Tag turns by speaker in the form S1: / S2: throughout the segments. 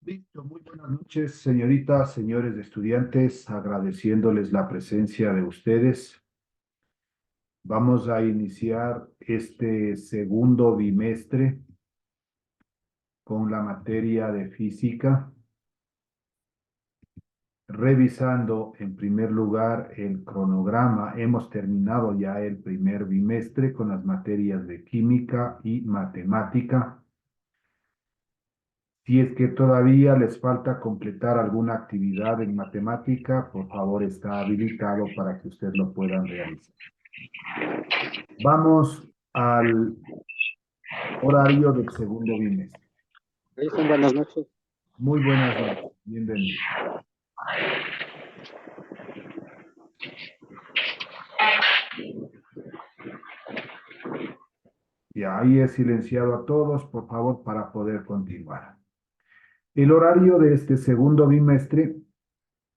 S1: Listo, muy buenas noches, señoritas, señores estudiantes, agradeciéndoles la presencia de ustedes. Vamos a iniciar este segundo bimestre con la materia de física, revisando en primer lugar el cronograma. Hemos terminado ya el primer bimestre con las materias de química y matemática. Si es que todavía les falta completar alguna actividad en matemática, por favor está habilitado para que ustedes lo puedan realizar. Vamos al horario del segundo bimestre.
S2: Jason, buenas noches.
S1: Muy buenas noches, bienvenido. Ya, ahí he silenciado a todos, por favor, para poder continuar. El horario de este segundo bimestre,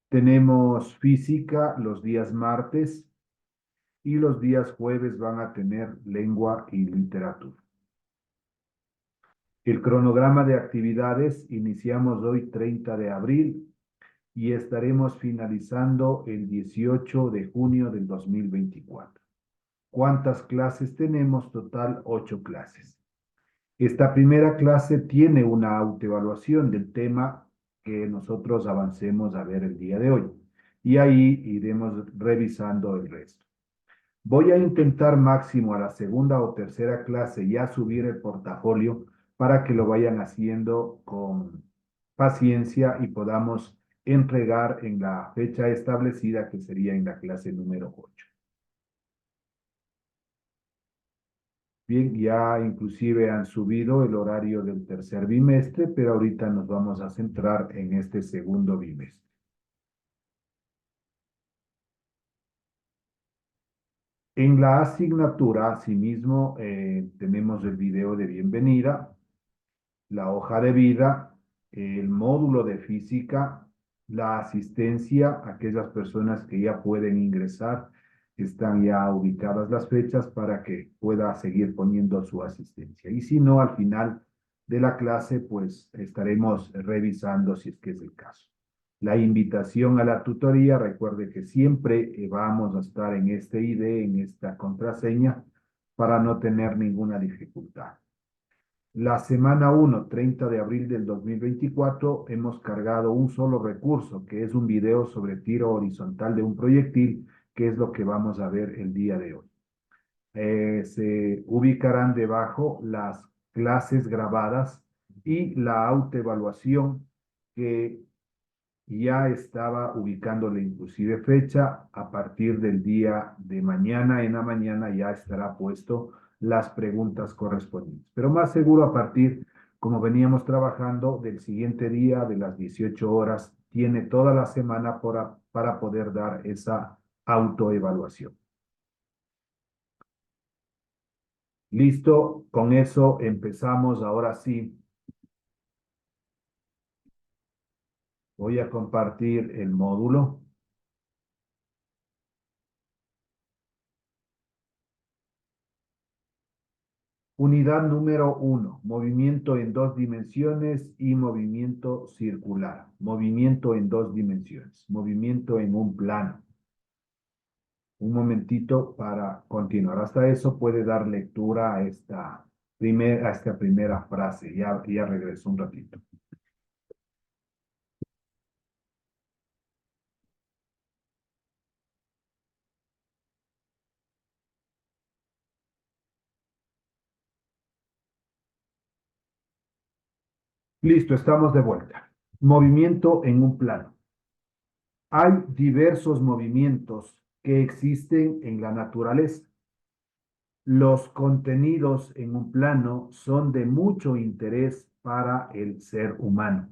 S1: tenemos física los días martes y los días jueves van a tener lengua y literatura. El cronograma de actividades, iniciamos hoy 30 de abril y estaremos finalizando el 18 de junio del 2024. ¿Cuántas clases tenemos? Total, 8 clases. Esta primera clase tiene una autoevaluación del tema que nosotros avancemos a ver el día de hoy. Y ahí iremos revisando el resto. Voy a intentar máximo a la segunda o tercera clase ya subir el portafolio para que lo vayan haciendo con paciencia y podamos entregar en la fecha establecida, que sería en la clase número 8. Bien, ya inclusive han subido el horario del tercer bimestre, pero ahorita nos vamos a centrar en este segundo bimestre. En la asignatura, asimismo, tenemos el video de bienvenida, la hoja de vida, el módulo de física, la asistencia, aquellas personas que ya pueden ingresar, están ya ubicadas las fechas para que pueda seguir poniendo su asistencia. Y si no, al final de la clase, pues estaremos revisando si es que es el caso. La invitación a la tutoría, recuerde que siempre vamos a estar en este ID, en esta contraseña, para no tener ninguna dificultad. La semana 1, 30 de abril del 2024, hemos cargado un solo recurso, que es un video sobre tiro horizontal de un proyectil, que es lo que vamos a ver el día de hoy. Se ubicarán debajo las clases grabadas y la autoevaluación que ya estaba ubicándole inclusive fecha. A partir del día de mañana, en la mañana ya estará puesto las preguntas correspondientes. Pero más seguro a partir, como veníamos trabajando, del siguiente día de las 18 horas, tiene toda la semana para poder dar esa autoevaluación. Listo, con eso empezamos ahora sí. Voy a compartir el módulo. Unidad número 1, movimiento en dos dimensiones y movimiento circular. Movimiento en dos dimensiones, movimiento en un plano. Un momentito para continuar. Hasta eso puede dar lectura a esta primera frase. Ya regreso un ratito. Listo, estamos de vuelta. Movimiento en un plano. Hay diversos movimientos que existen en la naturaleza. Los contenidos en un plano son de mucho interés para el ser humano,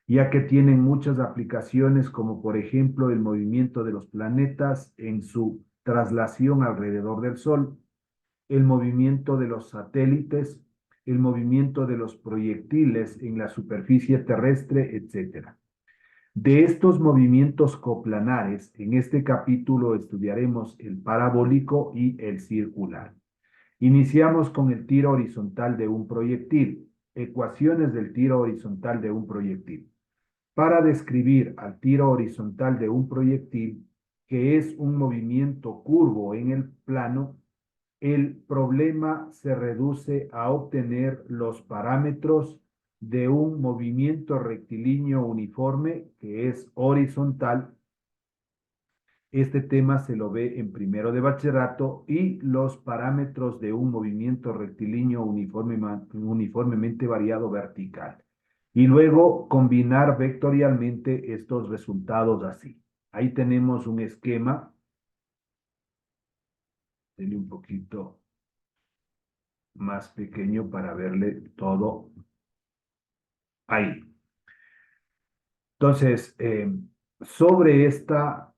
S1: ya que tienen muchas aplicaciones, como por ejemplo el movimiento de los planetas en su traslación alrededor del Sol, el movimiento de los satélites, el movimiento de los proyectiles en la superficie terrestre, etc. De estos movimientos coplanares, en este capítulo estudiaremos el parabólico y el circular. Iniciamos con el tiro horizontal de un proyectil. ecuaciones del tiro horizontal de un proyectil. Para describir al tiro horizontal de un proyectil, que es un movimiento curvo en el plano, el problema se reduce a obtener los parámetros de un movimiento rectilíneo uniforme que es horizontal. Este tema se lo ve en primero de bachillerato y los parámetros de un movimiento rectilíneo uniformemente variado vertical. Y luego combinar vectorialmente estos resultados así. Ahí tenemos un esquema. Denle un poquito más pequeño para verle todo ahí. Entonces, sobre esta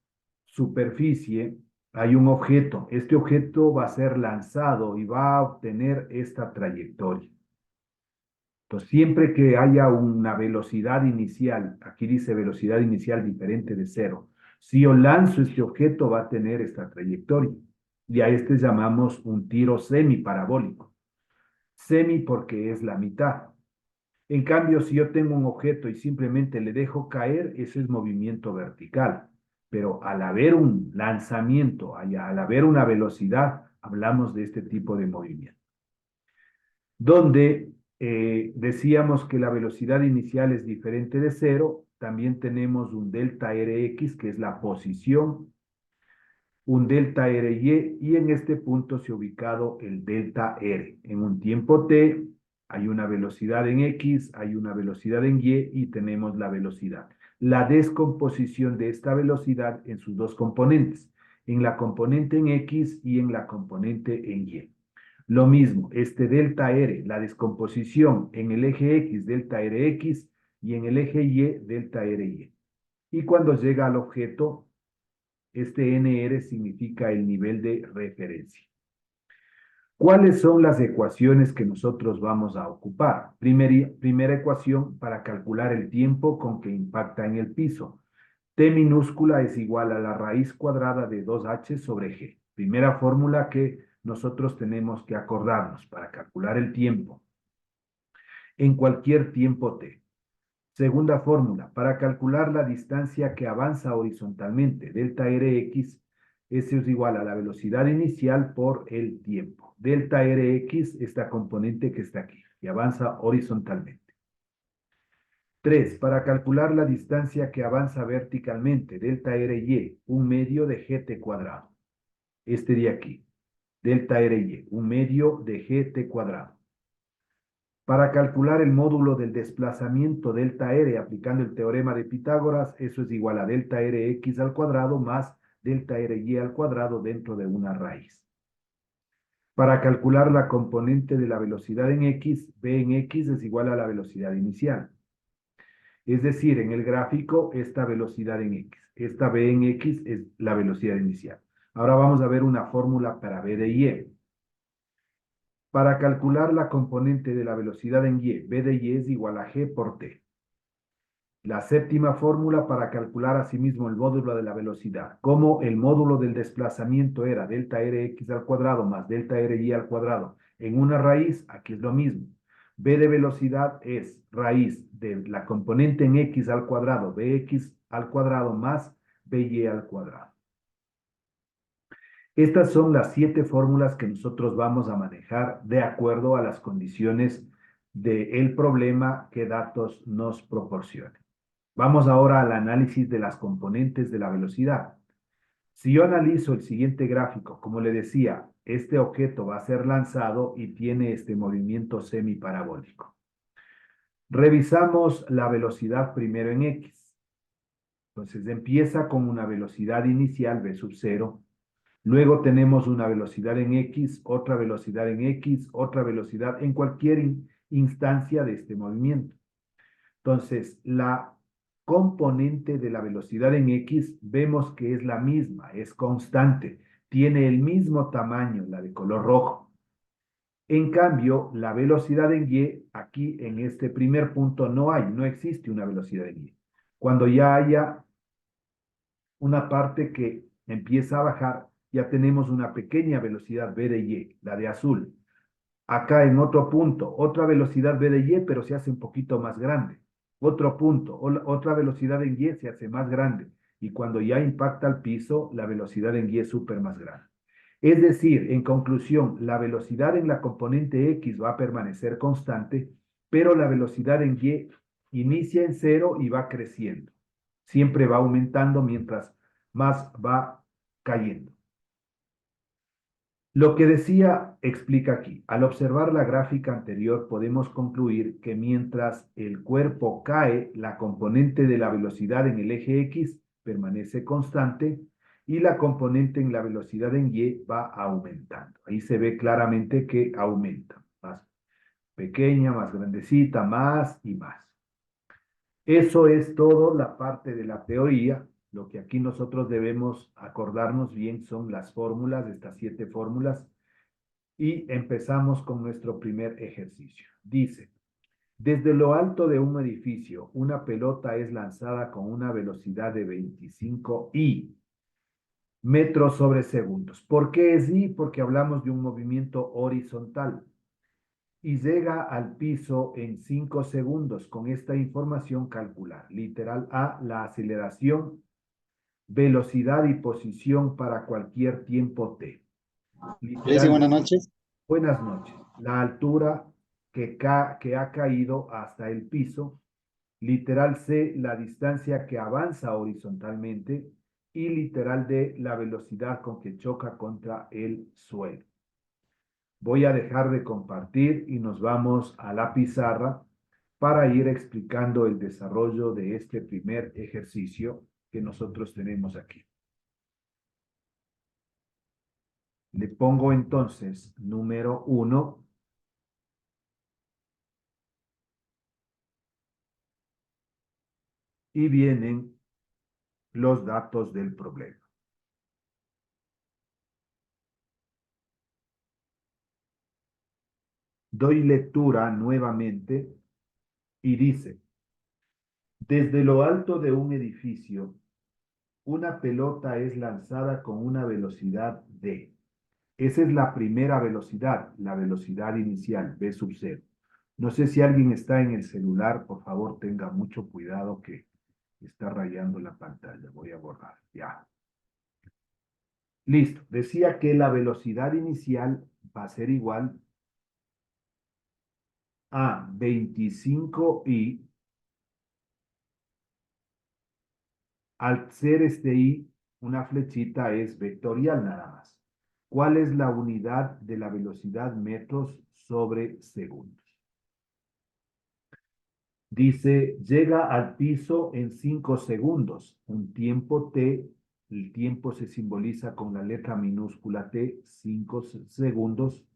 S1: superficie hay un objeto. Este objeto va a ser lanzado y va a obtener esta trayectoria. Entonces, siempre que haya una velocidad inicial, aquí dice velocidad inicial diferente de cero, si yo lanzo este objeto va a tener esta trayectoria. Y a este llamamos un tiro semiparabólico. Semi porque es la mitad. En cambio, si yo tengo un objeto y simplemente le dejo caer, ese es movimiento vertical. Pero al haber un lanzamiento, al haber una velocidad, hablamos de este tipo de movimiento. Donde decíamos que la velocidad inicial es diferente de cero, también tenemos un delta Rx, que es la posición, un delta Ry, y en este punto se ha ubicado el delta R. En un tiempo t hay una velocidad en x, hay una velocidad en y y tenemos la velocidad. La descomposición de esta velocidad en sus dos componentes, en la componente en x y en la componente en y. Lo mismo, este delta R, la descomposición en el eje X, delta Rx, y en el eje Y, delta Ry. Y cuando llega al objeto, este NR significa el nivel de referencia. ¿Cuáles son las ecuaciones que nosotros vamos a ocupar? Primera ecuación para calcular el tiempo con que impacta en el piso. T minúscula es igual a la raíz cuadrada de 2h sobre g. Primera fórmula que nosotros tenemos que acordarnos para calcular el tiempo en cualquier tiempo t. Segunda fórmula, para calcular la distancia que avanza horizontalmente, delta Rx, eso es igual a la velocidad inicial por el tiempo. Delta Rx, esta componente que está aquí, y avanza horizontalmente. 3. Para calcular la distancia que avanza verticalmente, delta Ry, un medio de gt cuadrado. Este de aquí, delta Ry, un medio de gt cuadrado. Para calcular el módulo del desplazamiento delta R aplicando el teorema de Pitágoras, eso es igual a delta Rx al cuadrado más delta Ry al cuadrado dentro de una raíz. Para calcular la componente de la velocidad en x, b en x es igual a la velocidad inicial. Es decir, en el gráfico, esta velocidad en x, esta b en x es la velocidad inicial. Ahora vamos a ver una fórmula para b de y. Para calcular la componente de la velocidad en y, b de y es igual a g por t. La séptima fórmula para calcular asimismo el módulo de la velocidad. Como el módulo del desplazamiento era delta Rx al cuadrado más delta Ry al cuadrado en una raíz, aquí es lo mismo. B de velocidad es raíz de la componente en x al cuadrado, bx al cuadrado más by al cuadrado. Estas son las 7 fórmulas que nosotros vamos a manejar de acuerdo a las condiciones del problema que datos nos proporcionen. Vamos ahora al análisis de las componentes de la velocidad. Si yo analizo el siguiente gráfico, como le decía, este objeto va a ser lanzado y tiene este movimiento semiparabólico. Revisamos la velocidad primero en x. Entonces empieza con una velocidad inicial v sub 0. Luego tenemos una velocidad en x, otra velocidad en x, otra velocidad en cualquier instancia de este movimiento. Entonces, la componente de la velocidad en x vemos que es la misma, es constante, tiene el mismo tamaño, la de color rojo. En cambio, la velocidad en y, aquí en este primer punto no existe una velocidad en y. Cuando ya haya una parte que empieza a bajar, ya tenemos una pequeña velocidad v de y, la de azul. Acá en otro punto, otra velocidad v de y, pero se hace un poquito más grande. Otro punto, otra velocidad en y se hace más grande. Y cuando ya impacta al piso, la velocidad en y es súper más grande. Es decir, en conclusión, la velocidad en la componente x va a permanecer constante, pero la velocidad en y inicia en cero y va creciendo. Siempre va aumentando mientras más va cayendo. Lo que decía explica aquí. Al observar la gráfica anterior, podemos concluir que mientras el cuerpo cae, la componente de la velocidad en el eje X permanece constante y la componente en la velocidad en Y va aumentando. Ahí se ve claramente que aumenta. Más pequeña, más grandecita, más y más. Eso es todo la parte de la teoría. Lo que aquí nosotros debemos acordarnos bien son las fórmulas, estas 7 fórmulas. Y empezamos con nuestro primer ejercicio. Dice, desde lo alto de un edificio, una pelota es lanzada con una velocidad de 25 metros sobre segundos. ¿Por qué es I? Porque hablamos de un movimiento horizontal. Y llega al piso en 5 segundos. Con esta información calcular. Literal A, la aceleración, velocidad y posición para cualquier tiempo T.
S2: Jessy,
S1: Literal
S2: buenas
S1: B.
S2: noches.
S1: Buenas noches. La altura que ha caído hasta el piso. Literal C, la distancia que avanza horizontalmente. Y literal D, la velocidad con que choca contra el suelo. Voy a dejar de compartir y nos vamos a la pizarra para ir explicando el desarrollo de este primer ejercicio que nosotros tenemos aquí. Le pongo entonces número 1. Y vienen los datos del problema. Doy lectura nuevamente y dice, desde lo alto de un edificio, una pelota es lanzada con una velocidad d. Esa es la primera velocidad, la velocidad inicial, v sub 0. No sé si alguien está en el celular, por favor tenga mucho cuidado que está rayando la pantalla. Voy a borrar, ya. Listo, decía que la velocidad inicial va a ser igual a 25i. Al ser este i, una flechita es vectorial nada más. ¿Cuál es la unidad de la velocidad metros sobre segundos? Dice, llega al piso en 5 segundos, un tiempo t, el tiempo se simboliza con la letra minúscula t, 5 segundos.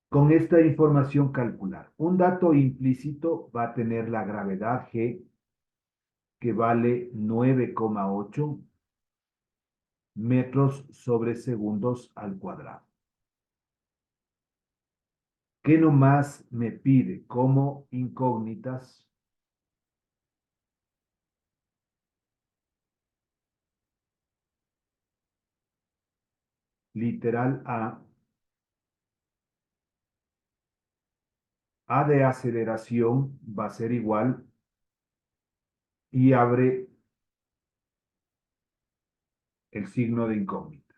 S1: Con esta información calcular. Un dato implícito va a tener la gravedad g, que vale 9,8 metros sobre segundos al cuadrado. ¿Qué nomás me pide como incógnitas? Literal A de aceleración va a ser igual y abre el signo de incógnita.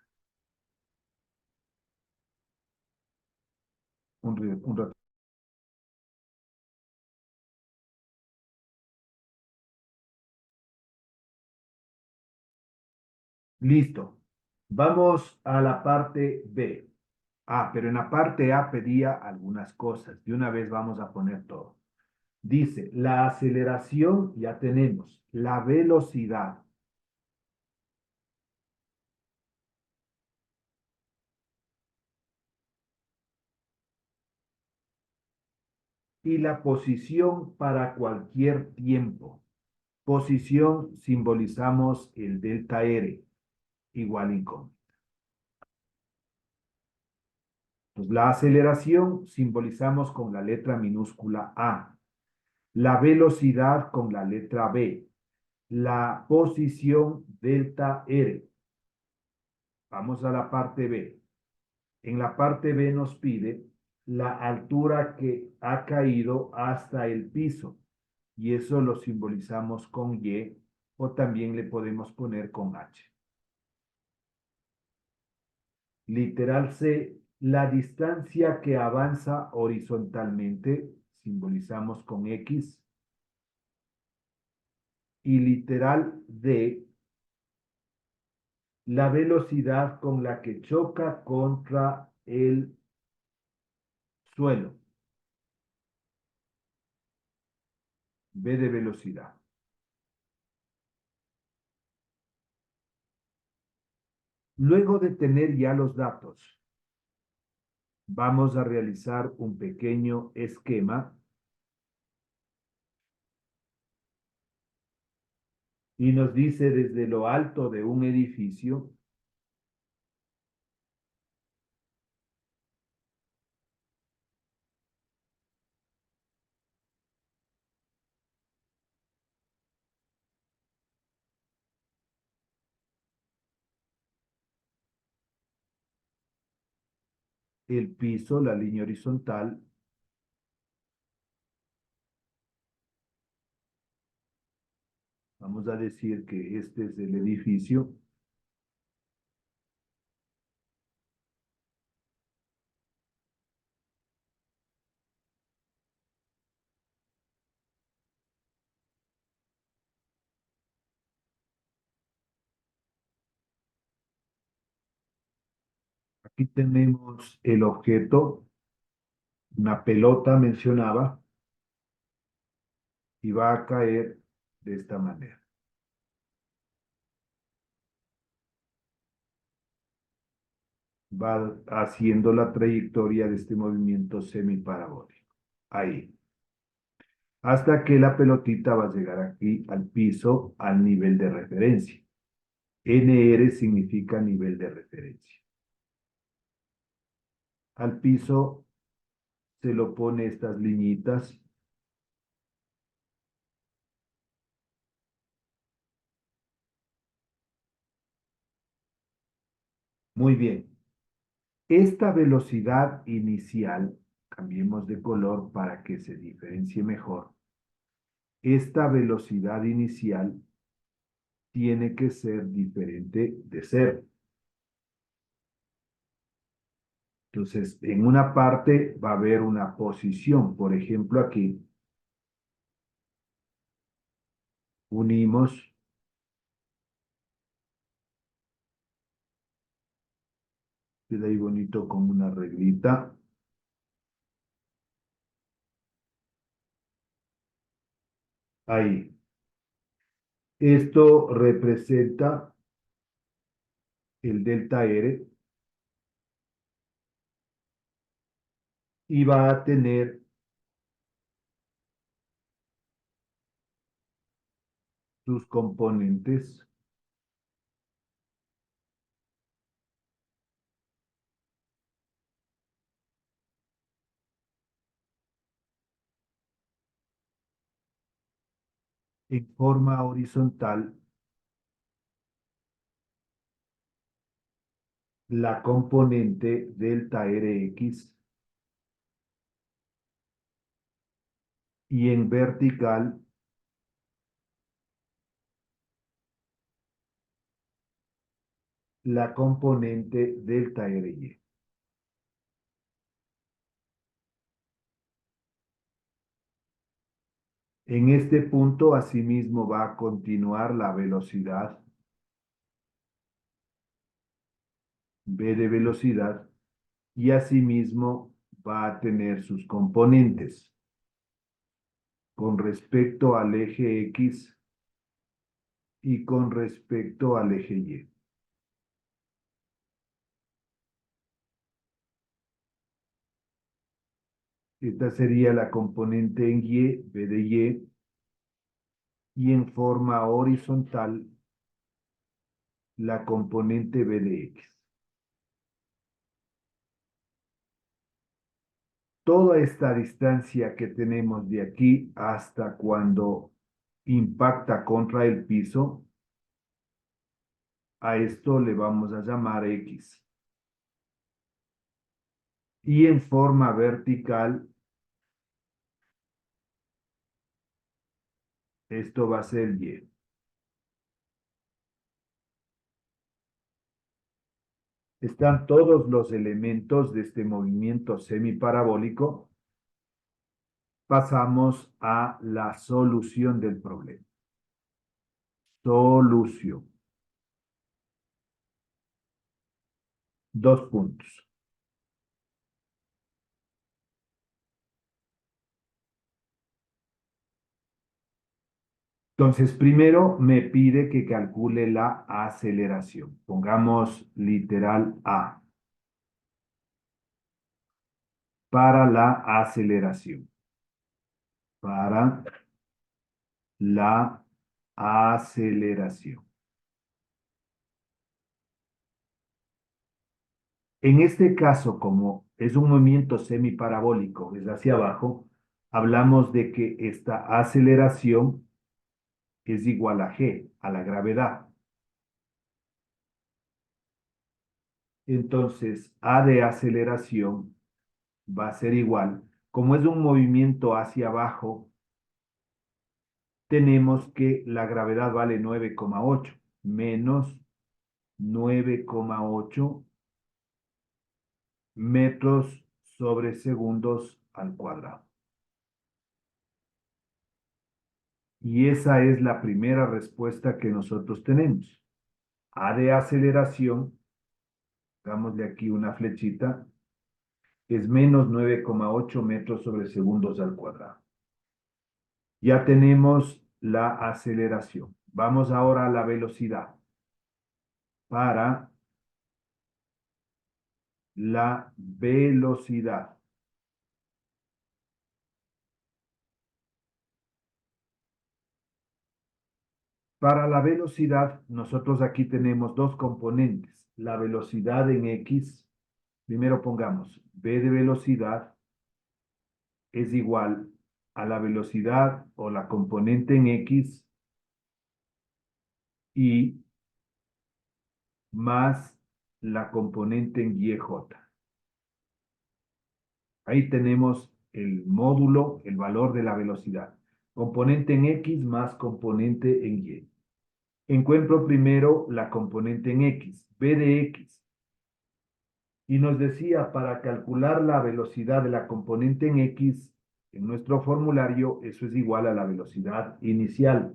S1: Un rato. Listo. Vamos a la parte B. Pero en la parte A pedía algunas cosas. De una vez vamos a poner todo. Dice, la aceleración ya tenemos. La velocidad. Y la posición para cualquier tiempo. Posición simbolizamos el delta R, igual incógnita. Entonces, la aceleración simbolizamos con la letra minúscula A. La velocidad con la letra B. La posición delta R. Vamos a la parte B. En la parte B nos pide la altura que ha caído hasta el piso. Y eso lo simbolizamos con Y o también le podemos poner con H. Literal C, la distancia que avanza horizontalmente, simbolizamos con X. Y literal D, la velocidad con la que choca contra el suelo. V de velocidad. Luego de tener ya los datos, vamos a realizar un pequeño esquema y nos dice desde lo alto de un edificio, el piso, la línea horizontal, vamos a decir que este es el edificio, aquí tenemos el objeto, una pelota mencionaba, y va a caer de esta manera. Va haciendo la trayectoria de este movimiento semiparabólico. Ahí. Hasta que la pelotita va a llegar aquí al piso, al nivel de referencia. NR significa nivel de referencia. Al piso se lo pone estas liñitas. Muy bien. Esta velocidad inicial, cambiemos de color para que se diferencie mejor. Esta velocidad inicial tiene que ser diferente de cero. Entonces, en una parte va a haber una posición. Por ejemplo, aquí unimos queda ahí bonito como una reglita. Ahí. Esto representa el delta R y va a tener sus componentes en forma horizontal. La componente delta Rx y en vertical la componente delta Ry. En este punto, asimismo, va a continuar la velocidad v de velocidad y asimismo va a tener sus componentes con respecto al eje X y con respecto al eje Y. Esta sería la componente en Y, v de y en forma horizontal la componente v de X. Toda esta distancia que tenemos de aquí hasta cuando impacta contra el piso, a esto le vamos a llamar X. y en forma vertical, esto va a ser Y. Están todos los elementos de este movimiento semiparabólico. Pasamos a la solución del problema. Solución. Dos puntos. Entonces, primero me pide que calcule la aceleración. Pongamos literal A para la aceleración. Para la aceleración. En este caso, como es un movimiento semiparabólico, es hacia abajo, hablamos de que esta aceleración es igual a G, a la gravedad. Entonces, A de aceleración va a ser igual. Como es un movimiento hacia abajo, tenemos que la gravedad vale 9,8 menos 9,8 metros sobre segundos al cuadrado. Y esa es la primera respuesta que nosotros tenemos. A de aceleración, hagámosle aquí una flechita, es menos 9,8 metros sobre segundos al cuadrado. Ya tenemos la aceleración. Vamos ahora a la velocidad. Para la velocidad. Para la velocidad, nosotros aquí tenemos dos componentes. La velocidad en X, primero pongamos v de velocidad es igual a la velocidad o la componente en X y más la componente en YJ. Ahí tenemos el módulo, el valor de la velocidad. Componente en X más componente en Y. Encuentro primero la componente en X, v de X. Y nos decía, para calcular la velocidad de la componente en X, en nuestro formulario, eso es igual a la velocidad inicial.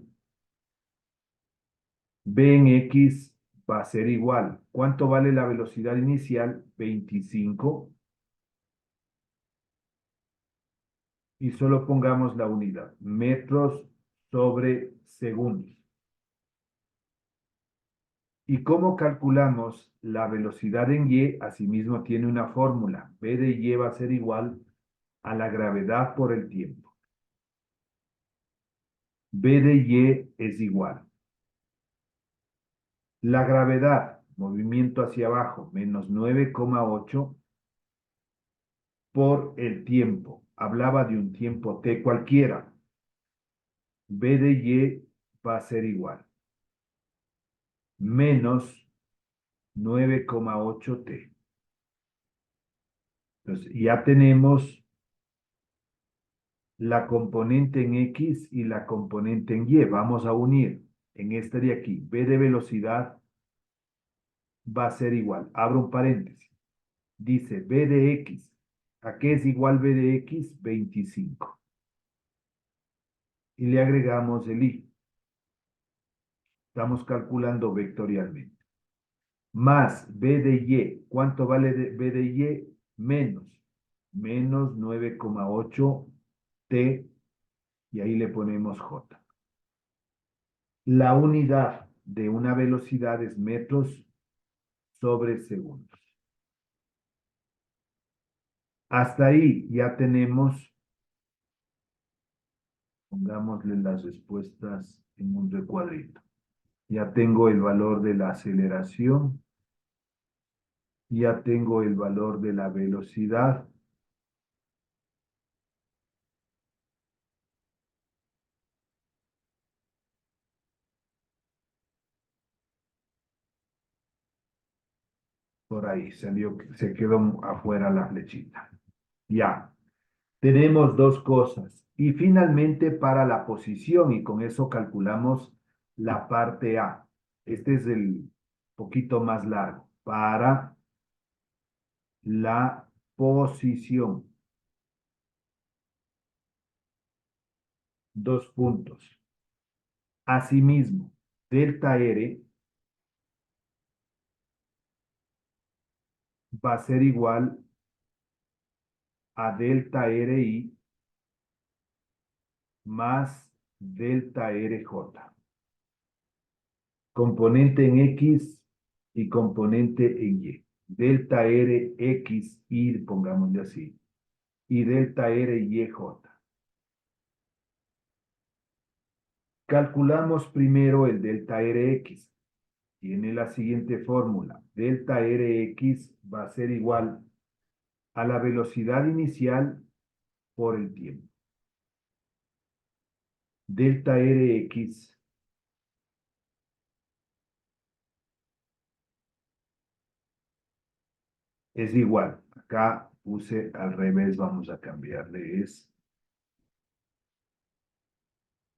S1: V en X va a ser igual. ¿Cuánto vale la velocidad inicial? 25. Y solo pongamos la unidad, metros sobre segundos. ¿Y cómo calculamos la velocidad en Y? Asimismo tiene una fórmula. V de Y va a ser igual a la gravedad por el tiempo. V de Y es igual. La gravedad, movimiento hacia abajo, menos 9,8 por el tiempo. Hablaba de un tiempo t cualquiera. V de Y va a ser igual. Menos 9,8 t. Entonces, ya tenemos la componente en X y la componente en Y. Vamos a unir en esta de aquí. V de velocidad va a ser igual. Abro un paréntesis. Dice V de X. ¿A qué es igual V de X? 25. Y le agregamos el Y. Estamos calculando vectorialmente. Más V de Y. ¿Cuánto vale V de Y? Menos 9,8 T. Y ahí le ponemos J. La unidad de una velocidad es metros sobre segundos. Hasta ahí ya tenemos, pongámosle las respuestas en un recuadrito. Ya tengo el valor de la aceleración, ya tengo el valor de la velocidad, Por ahí salió, se quedó afuera la flechita. Ya, tenemos dos cosas. Y finalmente para la posición, y con eso calculamos la parte A. Este es el poquito más largo. Para la posición. Dos puntos. Asimismo, delta R va a ser igual a delta RI más delta RJ. Componente en X y componente en Y. Delta R X Y, pongámosle así, y delta R Y J. Calculamos primero el delta Rx. Tiene la siguiente fórmula. Delta Rx va a ser igual a la velocidad inicial por el tiempo. Delta Rx es igual. Acá puse al revés, vamos a cambiarle. Es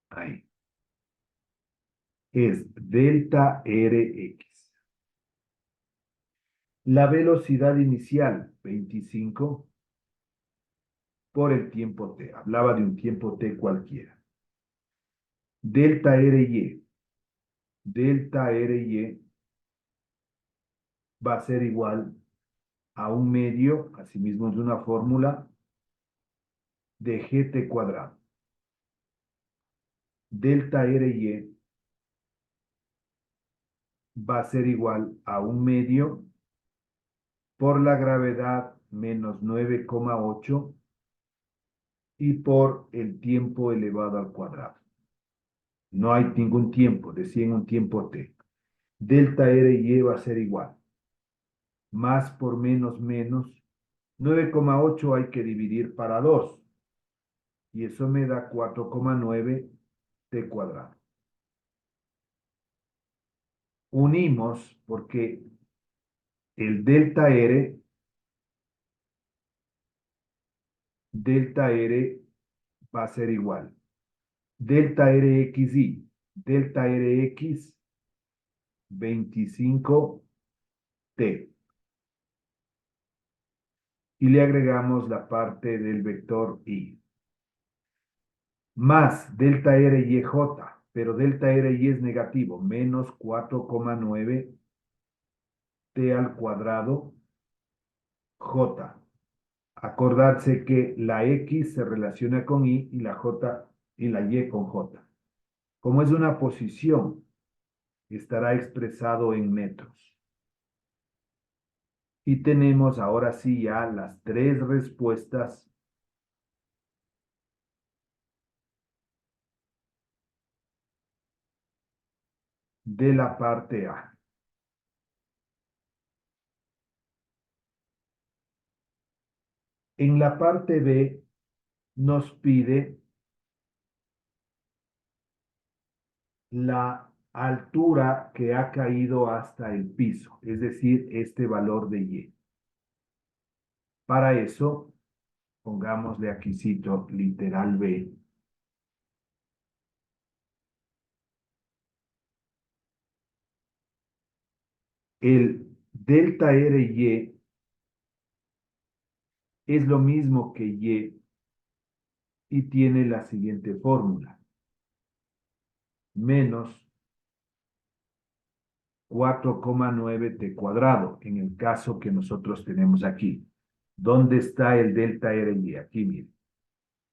S1: ahí. Es delta Rx. La velocidad inicial, 25, por el tiempo t. Hablaba de un tiempo t cualquiera. Delta Ry. Delta Ry va a ser igual a un medio, asimismo es una fórmula, de gt cuadrado. Delta Ry va a ser igual a un medio por la gravedad menos 9,8 y por el tiempo elevado al cuadrado. No hay ningún tiempo, decía en un tiempo t. Delta Ry va a ser igual. Más por menos menos. 9,8 hay que dividir para 2. Y eso me da 4,9 t cuadrado. Unimos porque el delta R va a ser igual. Delta RXY, delta RX 25t. Y le agregamos la parte del vector Y. Más delta RYJ, pero delta RY es negativo, menos 4,9 t al cuadrado J. Acordarse que la X se relaciona con Y y la J y la Y con J. Como es una posición, estará expresado en metros. Y tenemos ahora sí ya las tres respuestas de la parte A. En la parte B nos pide la altura que ha caído hasta el piso, es decir, este valor de Y. Para eso, pongámosle aquí cito literal B. El delta RY es lo mismo que y tiene la siguiente fórmula. Menos 4,9 t cuadrado, en el caso que nosotros tenemos aquí. ¿Dónde está el delta RY? Aquí, miren.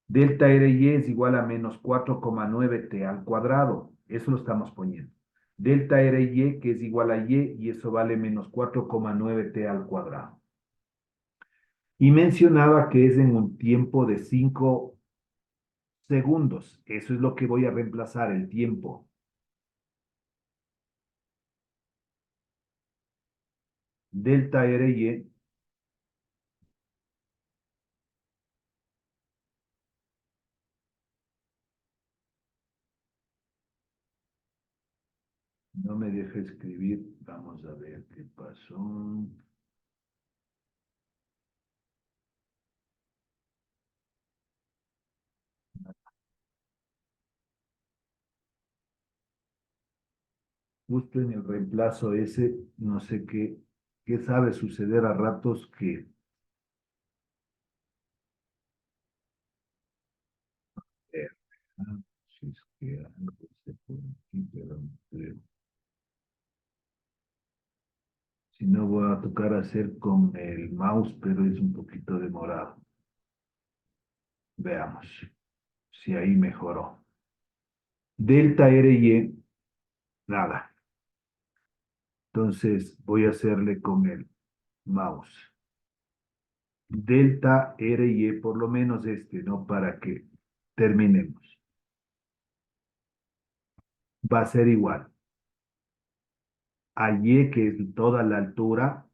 S1: Delta RY es igual a menos 4,9 t al cuadrado. Eso lo estamos poniendo. Delta RY, que es igual a y eso vale menos 4,9 t al cuadrado. Y mencionaba que es en un tiempo de 5 segundos. Eso es lo que voy a reemplazar, el tiempo. Delta RY no me deja escribir. Vamos a ver qué pasó. justo en el reemplazo ese, no sé qué sabe suceder a ratos que... eh, si es que algo se pone aquí, pero no creo. Si no, voy a tocar hacer con el mouse, pero es un poquito demorado. Veamos si ahí mejoró. Delta RY, nada. Entonces voy a hacerle con el mouse. Delta RY, por lo menos este, ¿no? Para que terminemos. Va a ser igual a Y, que es toda la altura,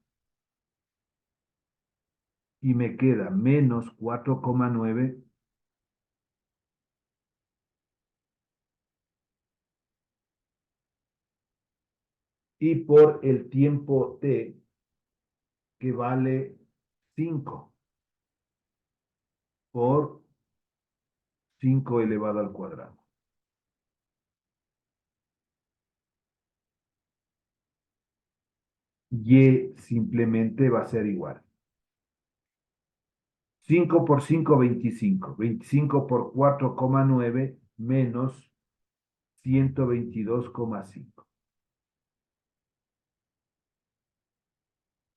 S1: y me queda menos 4,9 y por el tiempo T, que vale 5 por 5 elevado al cuadrado. Y simplemente va a ser igual. 5 por 5, 25. 25 por 4,9 menos 122,5.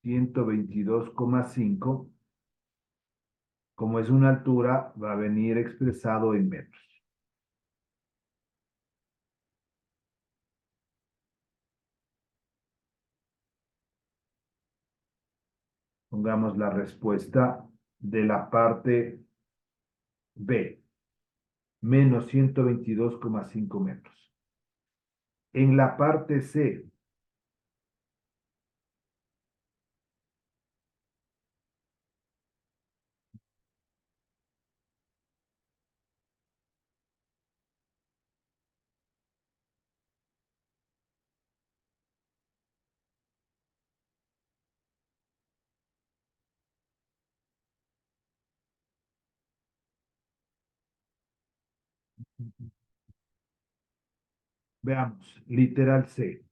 S1: 122,5, como es una altura, va a venir expresado en metros. Pongamos la respuesta de la parte B, menos 122,5 metros. En la parte C, veamos, literal C.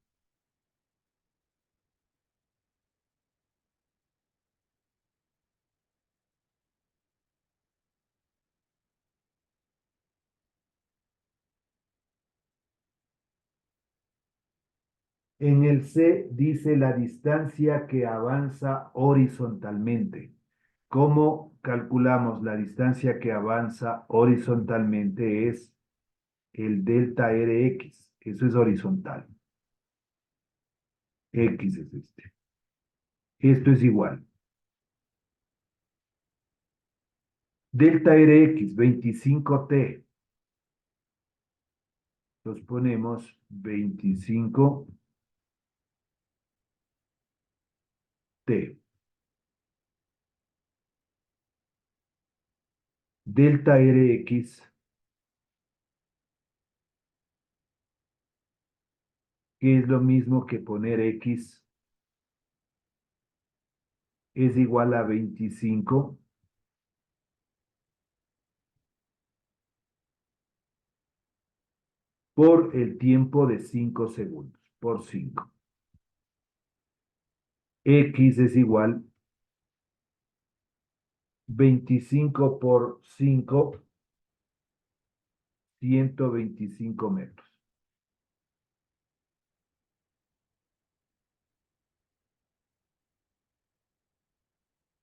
S1: En el C dice la distancia que avanza horizontalmente. ¿Cómo calculamos la distancia que avanza horizontalmente? Es el delta Rx. Eso es horizontal. X es este. Esto es igual. Delta Rx, 25T. Los ponemos 25T. Delta Rx, que es lo mismo que poner X, es igual a 25 por el tiempo de 5 segundos, por 5. X es igual 25 por 5, 125 metros.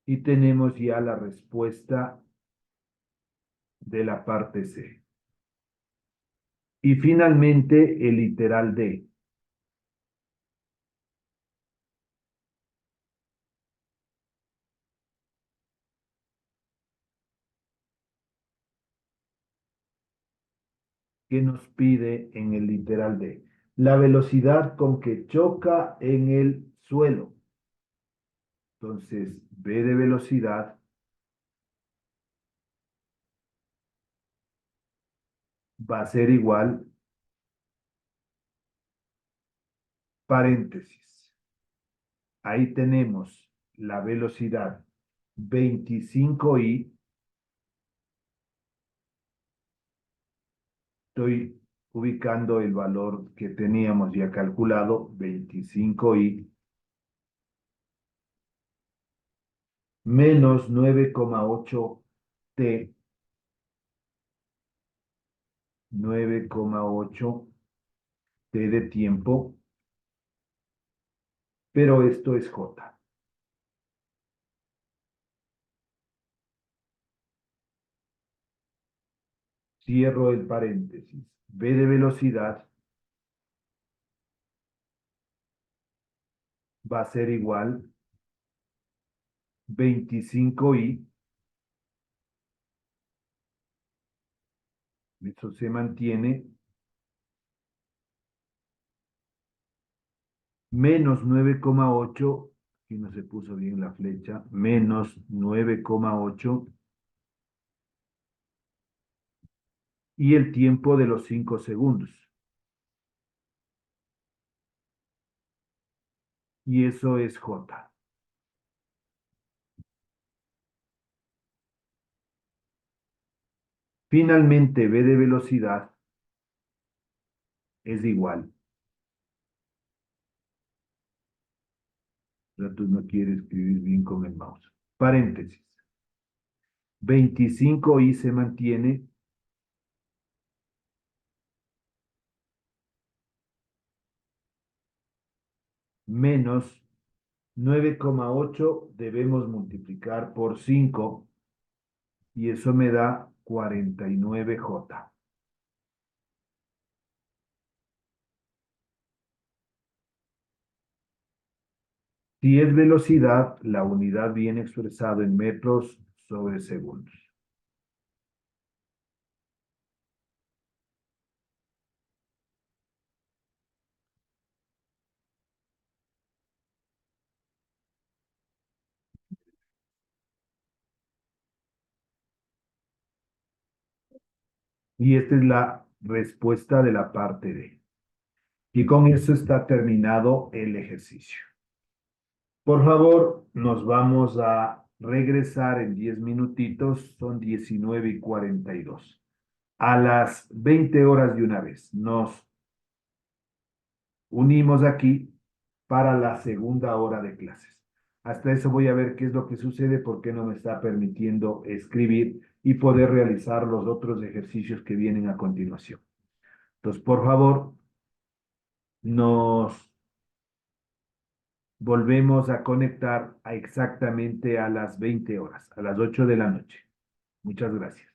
S1: Y tenemos ya la respuesta de la parte C. Y finalmente el literal D. Que nos pide en el literal D. La velocidad con que choca en el suelo. Entonces, V de velocidad va a ser igual, paréntesis. Ahí tenemos la velocidad 25i. Estoy ubicando el valor que teníamos ya calculado, 25i menos 9,8t, 9,8t de tiempo, pero esto es j. Cierro el paréntesis. V de velocidad va a ser igual 25i, eso se mantiene, menos 9,8, aquí no se puso bien la flecha, menos 9,8 y el tiempo de los 5 segundos. Y eso es j. Finalmente, v de velocidad es igual. Ya tú no quieres escribir bien con el mouse. Paréntesis. 25i se mantiene menos 9,8 debemos multiplicar por 5 y eso me da 49j. Si es velocidad, la unidad viene expresada en metros sobre segundos. Y esta es la respuesta de la parte D. Y con eso está terminado el ejercicio. Por favor, nos vamos a regresar en 10 minutitos, son 19:42. A las 20 horas de una vez. Nos unimos aquí para la segunda hora de clases. Hasta eso voy a ver qué es lo que sucede, por qué no me está permitiendo escribir y poder realizar los otros ejercicios que vienen a continuación. Entonces, por favor, nos volvemos a conectar exactamente a las 20 horas, a las 8 de la noche. Muchas gracias.